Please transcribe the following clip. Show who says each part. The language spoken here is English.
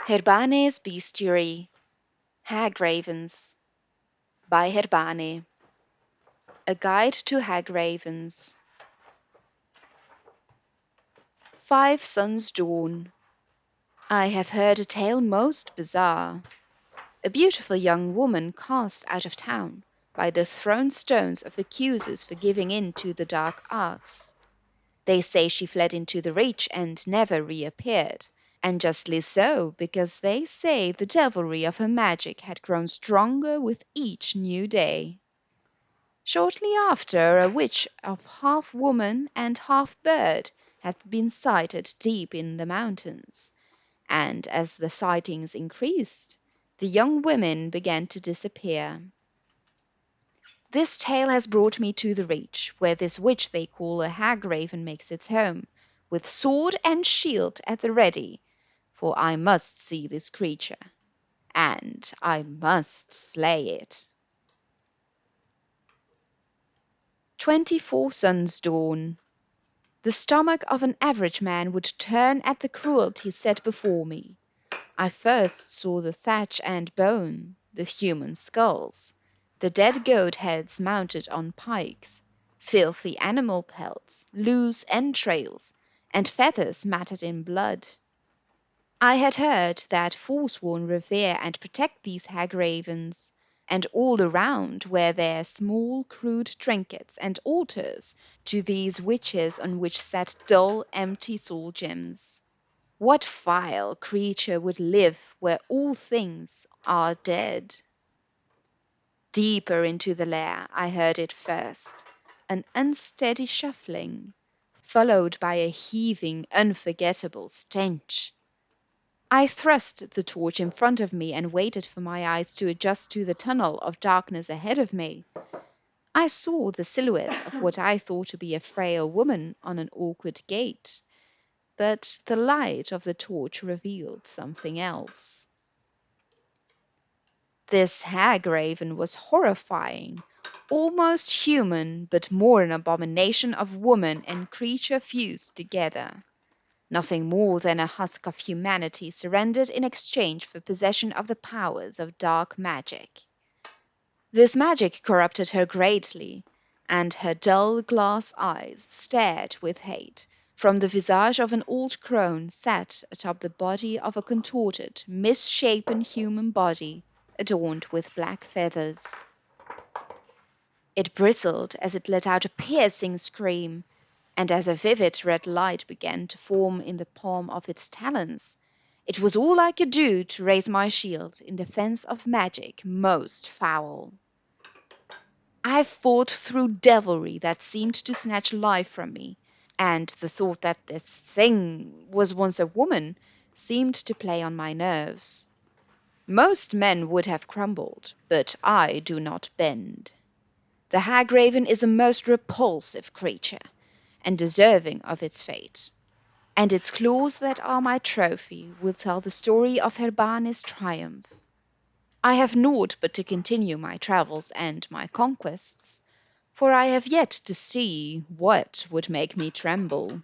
Speaker 1: Herbane's Bestiary, Hagravens, by Herbane. A Guide to Hagravens. 5 Suns Dawn. I have heard a tale most bizarre. A beautiful young woman cast out of town by the thrown stones of accusers for giving in to the dark arts. They say she fled into the Reach and never reappeared, and justly so, because they say the devilry of her magic had grown stronger with each new day. Shortly after, a witch of half woman and half bird had been sighted deep in the mountains, and as the sightings increased, the young women began to disappear. This tale has brought me to the Reach, where this witch they call a Hagraven makes its home, with sword and shield at the ready, for I must see this creature, and I must slay it. 24 Suns Dawn. The stomach of an average man would turn at the cruelty set before me. I first saw the thatch and bone, the human skulls, the dead goat heads mounted on pikes, filthy animal pelts, loose entrails, and feathers matted in blood. I had heard that forsworn revere and protect these Hagravens, and all around were there small crude trinkets and altars to these witches on which sat dull, empty soul gems. What vile creature would live where all things are dead? Deeper into the lair I heard it first, an unsteady shuffling, followed by a heaving, unforgettable stench. I thrust the torch in front of me and waited for my eyes to adjust to the tunnel of darkness ahead of me. I saw the silhouette of what I thought to be a frail woman on an awkward gate, but the light of the torch revealed something else. This Hagraven was horrifying, almost human, but more an abomination of woman and creature fused together. Nothing more than a husk of humanity surrendered in exchange for possession of the powers of dark magic. This magic corrupted her greatly, and her dull glass eyes stared with hate from the visage of an old crone set atop the body of a contorted, misshapen human body adorned with black feathers. It bristled as it let out a piercing scream, and as a vivid red light began to form in the palm of its talons, it was all I could do to raise my shield in defense of magic most foul. I fought through devilry that seemed to snatch life from me, and the thought that this thing was once a woman seemed to play on my nerves. Most men would have crumbled, but I do not bend. The Hagraven is a most repulsive creature, and deserving of its fate, and its claws that are my trophy will tell the story of Herbane's triumph. I have naught but to continue my travels and my conquests, for I have yet to see what would make me tremble.